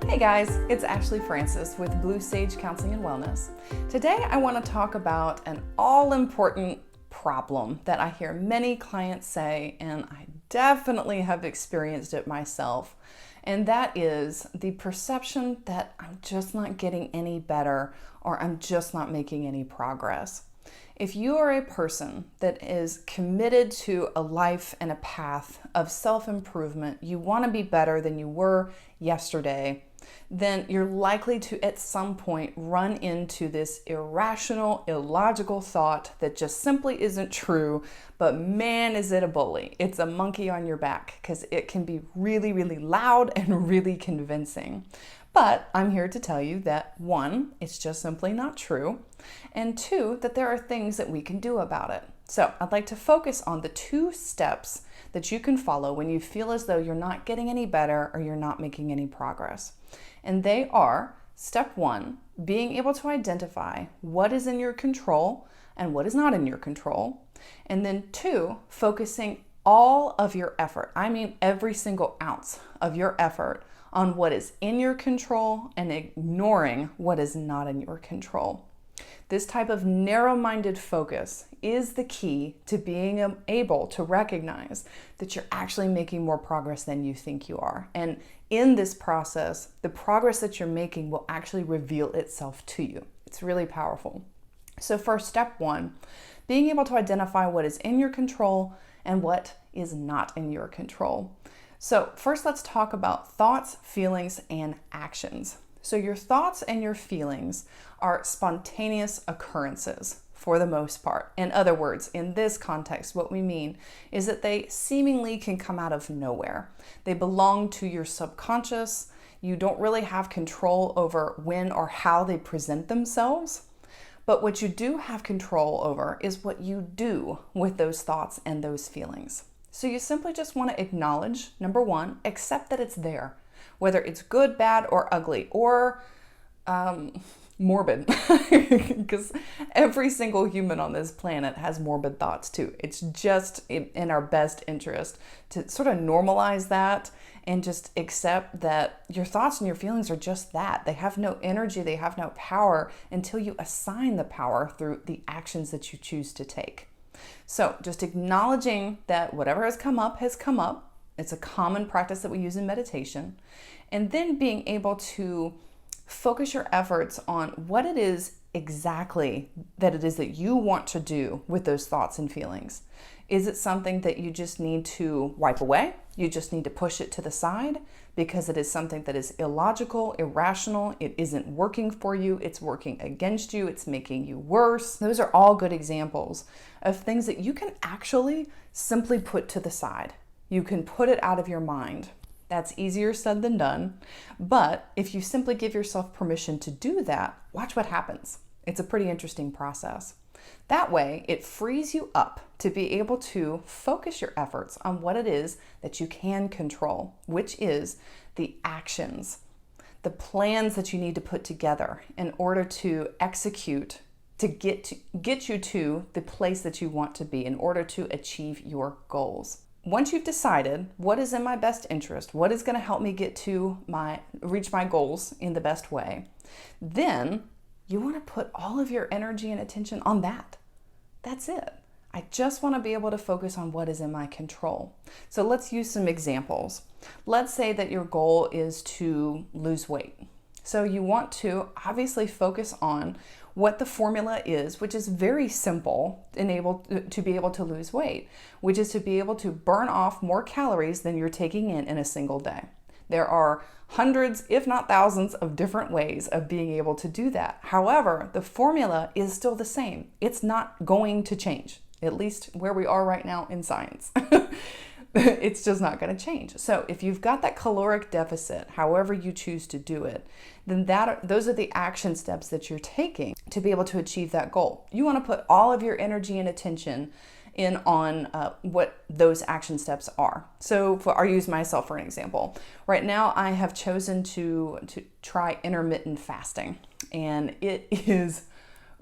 Hey guys, it's Ashley Francis with Blue Sage Counseling and Wellness. Today I want to talk about an all-important problem that I hear many clients say, and I definitely have experienced it myself, and that is the perception that I'm just not getting any better or I'm just not making any progress. If you are a person that is committed to a life and a path of self-improvement, you want to be better than you were yesterday, then you're likely to at some point run into this irrational, illogical thought that just simply isn't true, but man, is it a bully. It's a monkey on your back because it can be really, really loud and really convincing. But I'm here to tell you that one, it's just simply not true, and two, that there are things that we can do about it. So I'd like to focus on the 2 steps that you can follow when you feel as though you're not getting any better or you're not making any progress. And they are, step 1, being able to identify what is in your control and what is not in your control. And then 2, focusing all of your effort, I mean every single ounce of your effort, on what is in your control and ignoring what is not in your control. This type of narrow-minded focus is the key to being able to recognize that you're actually making more progress than you think you are. And in this process, the progress that you're making will actually reveal itself to you. It's really powerful. So for step 1, being able to identify what is in your control and what is not in your control. So first, let's talk about thoughts, feelings, and actions. So your thoughts and your feelings are spontaneous occurrences for the most part. In other words, in this context, what we mean is that they seemingly can come out of nowhere. They belong to your subconscious. You don't really have control over when or how they present themselves. But what you do have control over is what you do with those thoughts and those feelings. So you simply just want to acknowledge, number 1, accept that it's there, whether it's good, bad, or ugly, or morbid, because every single human on this planet has morbid thoughts too. It's just in our best interest to sort of normalize that and just accept that your thoughts and your feelings are just that. They have no energy, they have no power until you assign the power through the actions that you choose to take. So just acknowledging that whatever has come up has come up. It's a common practice that we use in meditation. And then being able to focus your efforts on what it is exactly that it is that you want to do with those thoughts and feelings. Is it something that you just need to wipe away? You just need to push it to the side because it is something that is illogical, irrational, it isn't working for you, it's working against you, it's making you worse. Those are all good examples of things that you can actually simply put to the side. You can put it out of your mind. That's easier said than done, but if you simply give yourself permission to do that, watch what happens. It's a pretty interesting process. That way, it frees you up to be able to focus your efforts on what it is that you can control, which is the actions, the plans that you need to put together in order to execute, to get you to the place that you want to be in order to achieve your goals. Once you've decided what is in my best interest, what is going to help me reach my goals in the best way, then you want to put all of your energy and attention on that. That's it. I just want to be able to focus on what is in my control. So let's use some examples. Let's say that your goal is to lose weight. So you want to obviously focus on what the formula is, which is very simple to be able to lose weight, which is to be able to burn off more calories than you're taking in a single day. There are hundreds, if not thousands, of different ways of being able to do that. However, the formula is still the same. It's not going to change, at least where we are right now in science. It's just not going to change. So if you've got that caloric deficit, however you choose to do it, then those are the action steps that you're taking to be able to achieve that goal. You want to put all of your energy and attention in on what those action steps are. So I'll use myself for an example. Right now I have chosen to try intermittent fasting, and it is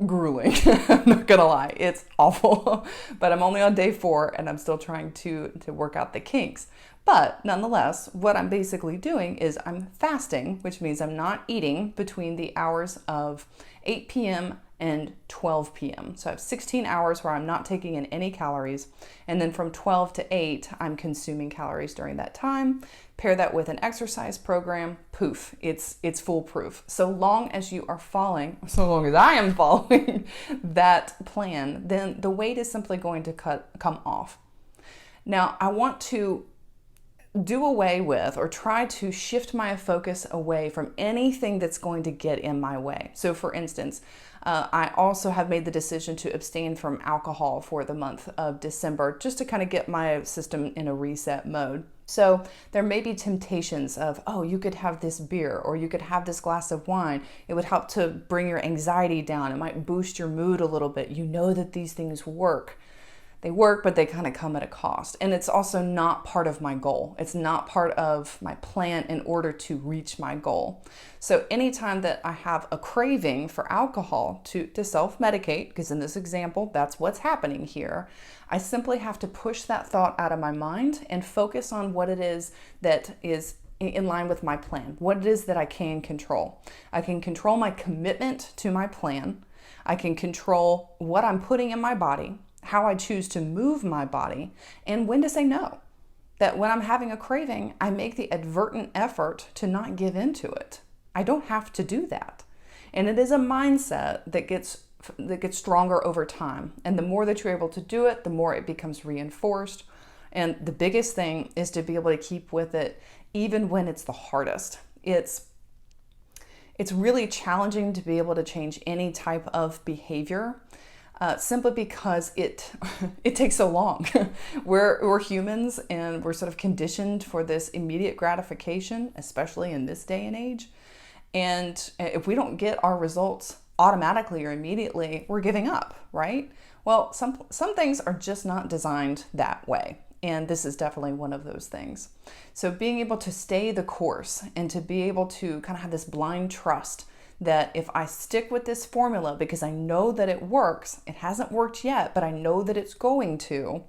grueling. I'm not gonna lie, it's awful. But I'm only on day 4 and I'm still trying to work out the kinks. But nonetheless, what I'm basically doing is I'm fasting, which means I'm not eating between the hours of 8 p.m. and 12 p.m. So I have 16 hours where I'm not taking in any calories. And then from 12 to 8, I'm consuming calories during that time. Pair that with an exercise program, poof, it's foolproof. So long as you are following, so long as I am following that plan, then the weight is simply going to come off. Now, I want to do away with or try to shift my focus away from anything that's going to get in my way. So for instance, I also have made the decision to abstain from alcohol for the month of December, just to kind of get my system in a reset mode. So there may be temptations of, oh, you could have this beer or you could have this glass of wine. It would help to bring your anxiety down. It might boost your mood a little bit. You know that these things work. They work, but they kind of come at a cost. And it's also not part of my goal. It's not part of my plan in order to reach my goal. So anytime that I have a craving for alcohol to self-medicate, because in this example, that's what's happening here, I simply have to push that thought out of my mind and focus on what it is that is in line with my plan, what it is that I can control. I can control my commitment to my plan. I can control what I'm putting in my body, how I choose to move my body, and when to say no. That when I'm having a craving, I make the advertent effort to not give into it. I don't have to do that. And it is a mindset that gets stronger over time. And the more that you're able to do it, the more it becomes reinforced. And the biggest thing is to be able to keep with it even when it's the hardest. It's really challenging to be able to change any type of behavior. Simply because it takes so long. We're humans and we're sort of conditioned for this immediate gratification, especially in this day and age. And if we don't get our results automatically or immediately, we're giving up, right? Well, some things are just not designed that way. And this is definitely one of those things. So being able to stay the course and to be able to kind of have this blind trust that if I stick with this formula because I know that it works, it hasn't worked yet, but I know that it's going to,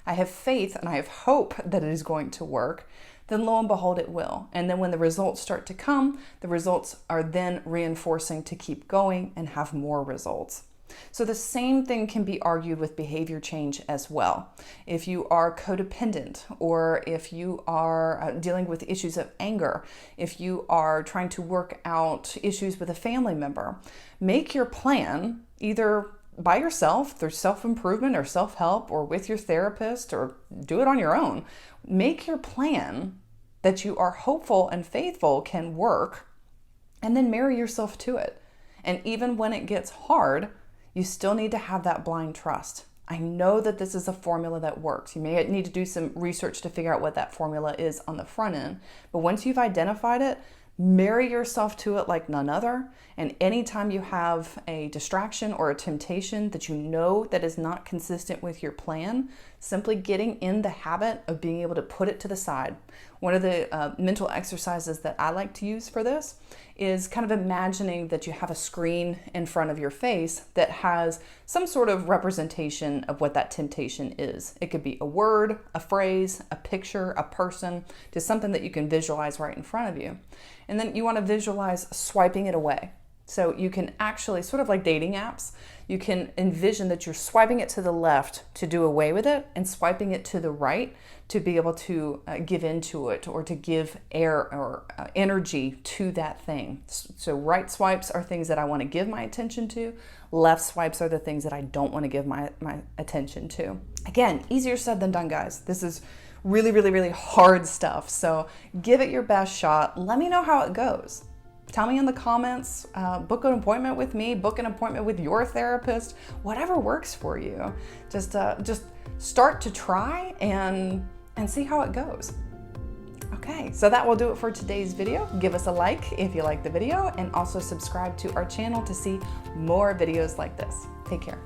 I have faith and I have hope that it is going to work, then lo and behold, it will. And then when the results start to come, the results are then reinforcing to keep going and have more results. So the same thing can be argued with behavior change as well. If you are codependent, or if you are dealing with issues of anger, if you are trying to work out issues with a family member, make your plan either by yourself through self-improvement or self-help, or with your therapist, or do it on your own. Make your plan that you are hopeful and faithful can work, and then marry yourself to it. And even when it gets hard, you still need to have that blind trust. I know that this is a formula that works. You may need to do some research to figure out what that formula is on the front end. But once you've identified it, marry yourself to it like none other. And anytime you have a distraction or a temptation that you know that is not consistent with your plan, simply getting in the habit of being able to put it to the side. One of the mental exercises that I like to use for this is kind of imagining that you have a screen in front of your face that has some sort of representation of what that temptation is. It could be a word, a phrase, a picture, a person, just something that you can visualize right in front of you. And then you want to visualize swiping it away. So you can actually, sort of like dating apps, you can envision that you're swiping it to the left to do away with it and swiping it to the right to be able to give into it, or to give air or energy to that thing. So right swipes are things that I want to give my attention to. Left swipes are the things that I don't want to give my attention to. Again, easier said than done, guys. This is really, really, really hard stuff. So give it your best shot. Let me know how it goes. Tell me in the comments, book an appointment with me, book an appointment with your therapist, whatever works for you. Just start to try and see how it goes. Okay, so that will do it for today's video. Give us a like if you like the video, and also subscribe to our channel to see more videos like this. Take care.